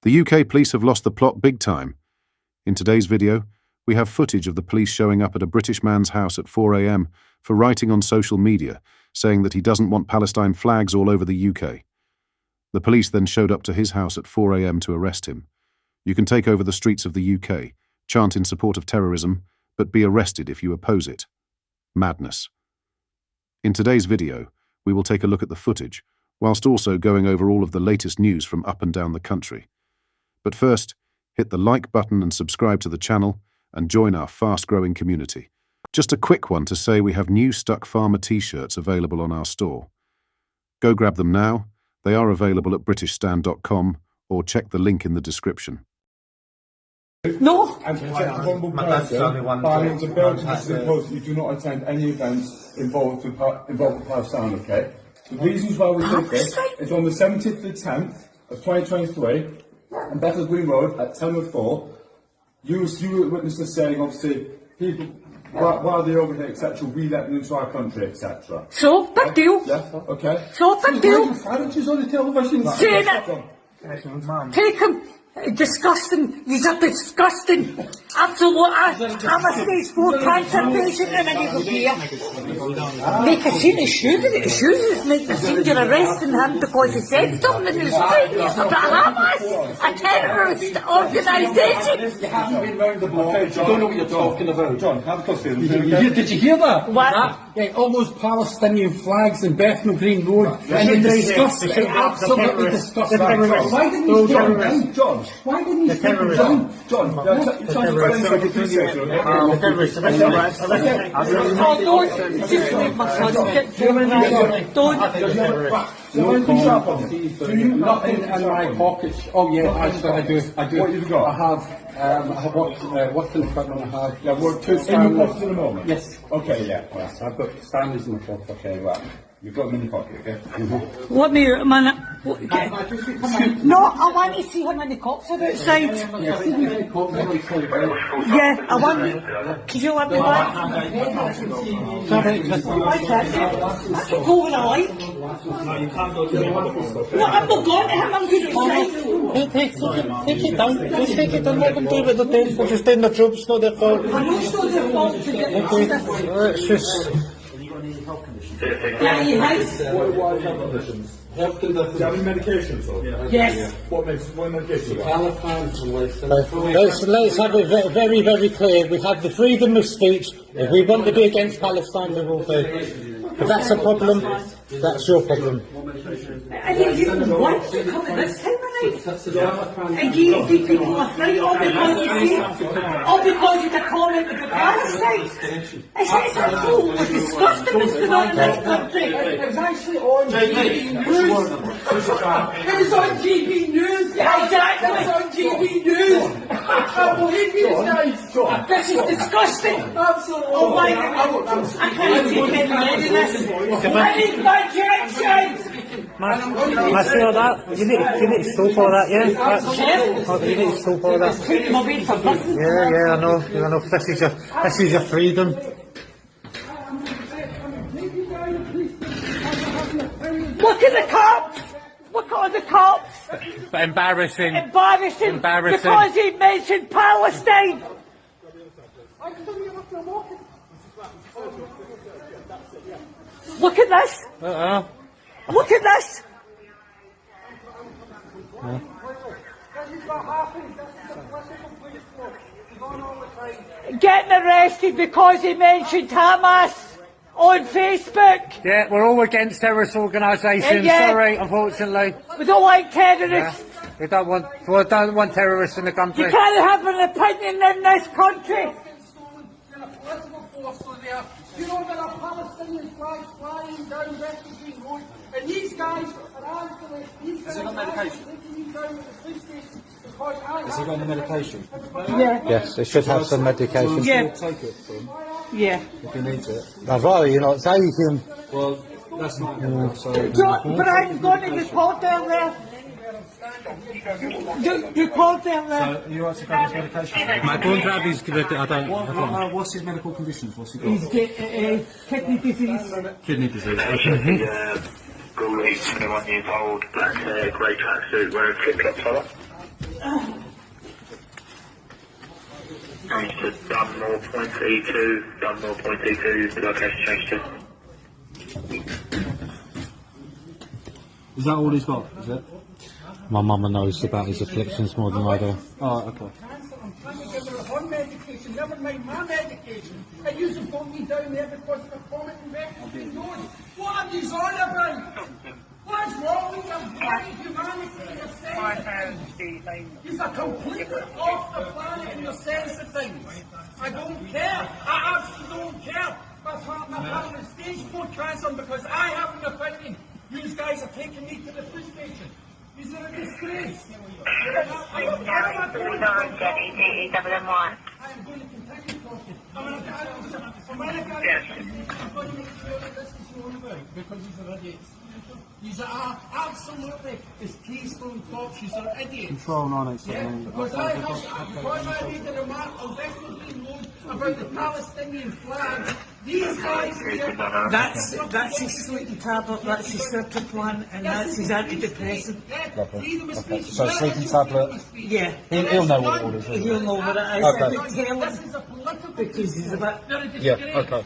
The UK police have lost the plot big time. In today's video, we have footage of the police showing up at a British man's house at 4 a.m. for writing on social media, saying that he doesn't want Palestine flags all over the UK. The police then showed up to his house at 4 a.m. to arrest him. You can take over the streets of the UK, chant in support of terrorism, but be arrested if you oppose it. Madness. In today's video, we will take a look at the footage, whilst also going over all of the latest news from up and down the country. But first, hit the like button and subscribe to the channel and join our fast-growing community. Just a quick one to say we have new Stuck Farmer t-shirts available on our store. Go grab them now. They are available at britishstand.com or check the link in the description. No! And to protect the vulnerable person, Parliament and bill to impose that you do not attend any events involved with Palestine, okay? The reasons why we did this is on the 17th of the 10th of 2023, on Bethel Green Road at 10:04, you were witnesses saying, obviously, people, while they're over here, etc., we let them into our country, etc. So, big deal. Yeah, okay. So, big deal. She's on the television. Saying it. Take him. Disgusting. He's a disgusting. Absolute. I'm a stage 4 cancer patient and I need to be here. Make a scene of shoes. The shoes is make the scene you're arresting him because he said something in his face about Hamas, a terrorist organisation. You haven't been round the block. You don't know what you're talking about. John, have a custody. Did you hear that? What? Yeah, all those Palestinian flags in Bethnal Green Road, and they discussed it, absolutely discussed it. Why didn't you stop them, John? Why didn't you stop them, John? You're trying to explain something to the station, Don't. Just make my son. Don't. Nothing in my pockets. Oh yeah, actually I do. What have you got? I have working equipment. I have. Yeah, we're two standards. In your pocket at the moment? Yes. Okay, yeah. Yes, I've got standards in my pocket. Okay, well, you've got them in your pocket, okay? Let me, man. No, I want to see how many cops are outside. Yeah, I want. Could you let me back? I can go when I like. No, you can't go to the other. No, I'm not going to him. I'm good outside. Take it down. Just take it down. Let them do what they're doing. They're just doing their job. It's not their fault. I know it's not their fault to get It's just. Yeah, he has. What health conditions? Health conditions. Do you have any medications, though? Yes. What medication? Let's have it very, very clear. We have the freedom of speech. If we want to be against Palestine, we will do. If that's a problem, that's your problem. I didn't even want to come at this time of night. And give people a fright all because you see, all because it's a comment about Palestine. It's absolutely disgusting what's going on in this country. It was actually on GB News. It was on GB News. Yeah, exactly. It was on GB News. I can't believe you guys. This is disgusting. Absolutely. Oh my God. I can't take any of this. I need my directions. I feel that. You need to stop all that, yeah? You need to stop all that. Yeah, I know. This is your freedom. Look at the cops. Look at all the cops. But embarrassing. Embarrassing. Because he mentioned Palestine. Look at this. Look at this. Getting arrested because he mentioned Hamas on Facebook. Yeah, we're all against terrorist organisations. Yeah. Sorry, unfortunately. We don't like terrorists. Yeah. We don't want terrorists in the country. You can't have an opinion in this country. You know there are Palestinian flags flying down Bethnal Green Road, and these guys are actually. Is he got medication? Has he got any medication? Yeah. Yes, they should have some medication. Yeah. Take it from Yeah. if he needs it. I'd rather you not take him. Well, that's not so. But I'm going to report down there. Report down there. So, you want to grab his medication? I don't grab his What's his medical conditions? What's he got? He's got kidney disease. Kidney disease. Gully, 21 years old, black hair, grey tracksuit, wearing flip-flops, fella. to Dunmore point E2, Dunmore point E2, the location change to. Is that all he's got, is it? My mama knows about his afflictions more than I do. Oh, okay. I'm trying to give her her medication, never mind my medication. And you have got me down there because of the comment and record being known. What are you on about? What's wrong with your bloody humanity and your sense of things? You're completely off the planet in your sense of things. I don't care. I absolutely don't care. That's why I'm having a stage 4 cancer because I have an opinion. You guys are taking me to the police station. Is it a disgrace? Now, Jenny, DE1. I am going to continue talking. I'm going to make sure that this is known about because these are idiots. These are absolutely, as Keystone talks, these are idiots. Control 987. Yeah, because I made a remark on definitely known about the Palestinian flag. These guys here. That's his sleeping tablet, that's his circuit plan, and that's his antidepressant. Okay. So sleeping tablet. Yeah. He'll know what it all is. He'll know what it is. Okay. I tell him because he's a bit. Yeah, okay.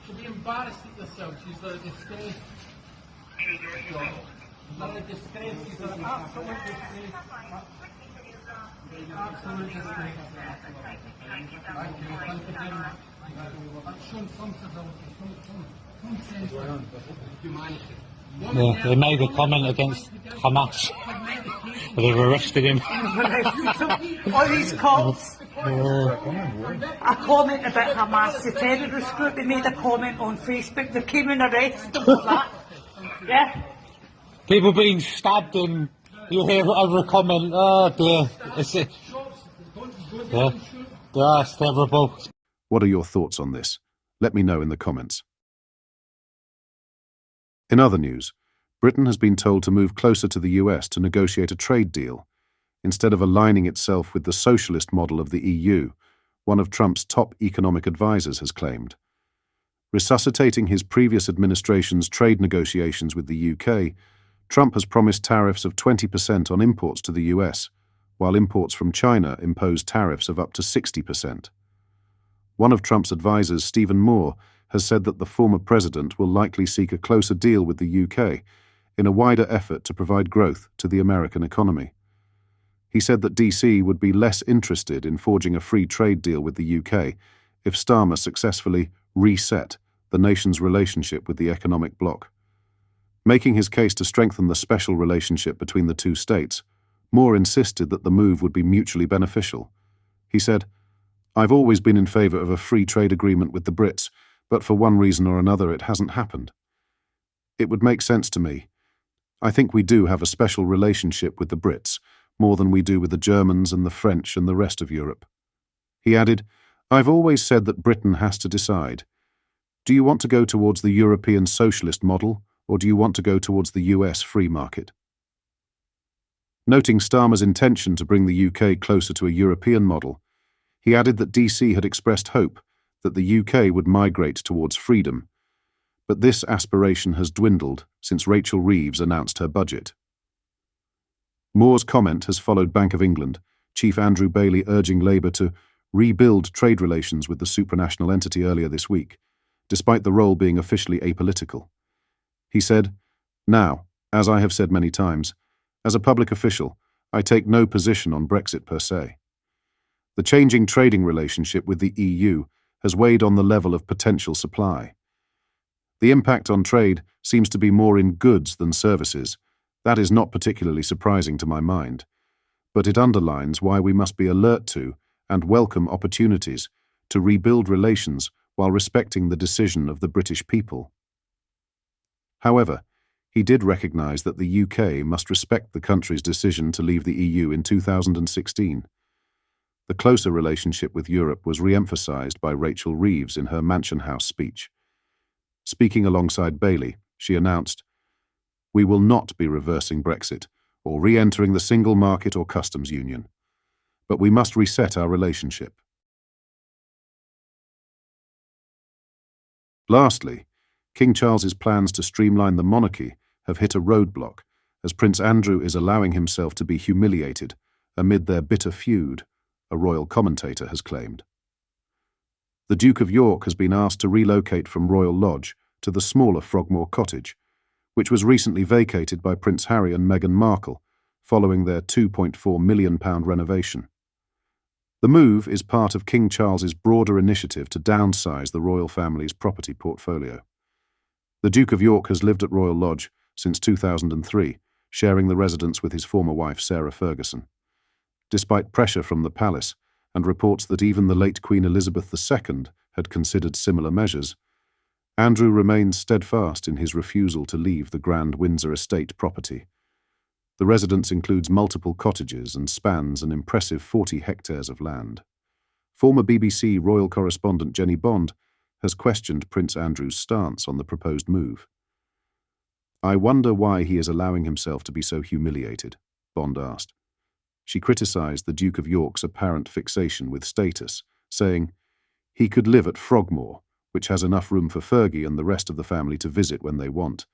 Should be embarrassed at yourself. She's a disgrace. She's not a disgrace. She's an absolute disgrace. Absolute disgrace. Thank you very much. That's shown some civility, some sense of humanity. Yeah, they made a comment against Hamas. They've arrested him. All these cops. A comment about Hamas, the terrorist group, they made a comment on Facebook, they came and arrested them for that. Yeah? People being stabbed and you hear over a comment, oh dear, yeah, that's terrible. What are your thoughts on this? Let me know in the comments. In other news, Britain has been told to move closer to the US to negotiate a trade deal, instead of aligning itself with the socialist model of the EU, one of Trump's top economic advisers has claimed. Resuscitating his previous administration's trade negotiations with the UK, Trump has promised tariffs of 20% on imports to the US, while imports from China impose tariffs of up to 60%. One of Trump's advisers, Stephen Moore, has said that the former president will likely seek a closer deal with the UK in a wider effort to provide growth to the American economy. He said that DC would be less interested in forging a free trade deal with the UK if Starmer successfully reset the nation's relationship with the economic bloc. Making his case to strengthen the special relationship between the two states, Moore insisted that the move would be mutually beneficial. He said, "I've always been in favour of a free trade agreement with the Brits, but for one reason or another it hasn't happened. It would make sense to me. I think we do have a special relationship with the Brits, more than we do with the Germans and the French and the rest of Europe." He added, "I've always said that Britain has to decide. Do you want to go towards the European socialist model, or do you want to go towards the US free market?" Noting Starmer's intention to bring the UK closer to a European model, he added that DC had expressed hope that the UK would migrate towards freedom, but this aspiration has dwindled since Rachel Reeves announced her budget. Moore's comment has followed Bank of England Chief Andrew Bailey urging Labour to rebuild trade relations with the supranational entity earlier this week, despite the role being officially apolitical. He said, "Now, as I have said many times, as a public official, I take no position on Brexit per se. The changing trading relationship with the EU has weighed on the level of potential supply. The impact on trade seems to be more in goods than services. That is not particularly surprising to my mind, but it underlines why we must be alert to and welcome opportunities to rebuild relations while respecting the decision of the British people." However, he did recognise that the UK must respect the country's decision to leave the EU in 2016. The closer relationship with Europe was re-emphasised by Rachel Reeves in her Mansion House speech. Speaking alongside Bailey, she announced, "We will not be reversing Brexit or re-entering the single market or customs union, but we must reset our relationship." Lastly, King Charles's plans to streamline the monarchy have hit a roadblock as Prince Andrew is allowing himself to be humiliated amid their bitter feud, a royal commentator has claimed. The Duke of York has been asked to relocate from Royal Lodge to the smaller Frogmore Cottage, which was recently vacated by Prince Harry and Meghan Markle following their £2.4 million renovation. The move is part of King Charles's broader initiative to downsize the royal family's property portfolio. The Duke of York has lived at Royal Lodge since 2003, sharing the residence with his former wife Sarah Ferguson. Despite pressure from the palace and reports that even the late Queen Elizabeth II had considered similar measures, Andrew remains steadfast in his refusal to leave the Grand Windsor estate property. The residence includes multiple cottages and spans an impressive 40 hectares of land. Former BBC royal correspondent Jenny Bond has questioned Prince Andrew's stance on the proposed move. "I wonder why he is allowing himself to be so humiliated," Bond asked. She criticised the Duke of York's apparent fixation with status, saying, "He could live at Frogmore, which has enough room for Fergie and the rest of the family to visit when they want.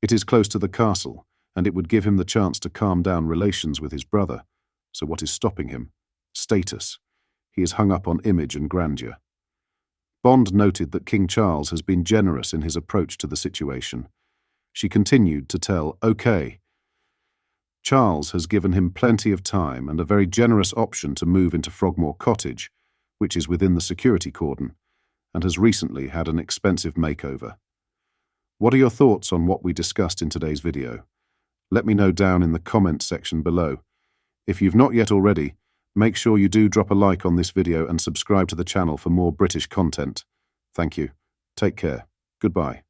It is close to the castle, and it would give him the chance to calm down relations with his brother. So what is stopping him? Status. He is hung up on image and grandeur." Bond noted that King Charles has been generous in his approach to the situation. She continued to tell OK. Charles has given him plenty of time and a very generous option to move into Frogmore Cottage, which is within the security cordon, and has recently had an expensive makeover. What are your thoughts on what we discussed in today's video? Let me know down in the comments section below. If you've not yet already, make sure you do drop a like on this video and subscribe to the channel for more British content. Thank you. Take care. Goodbye.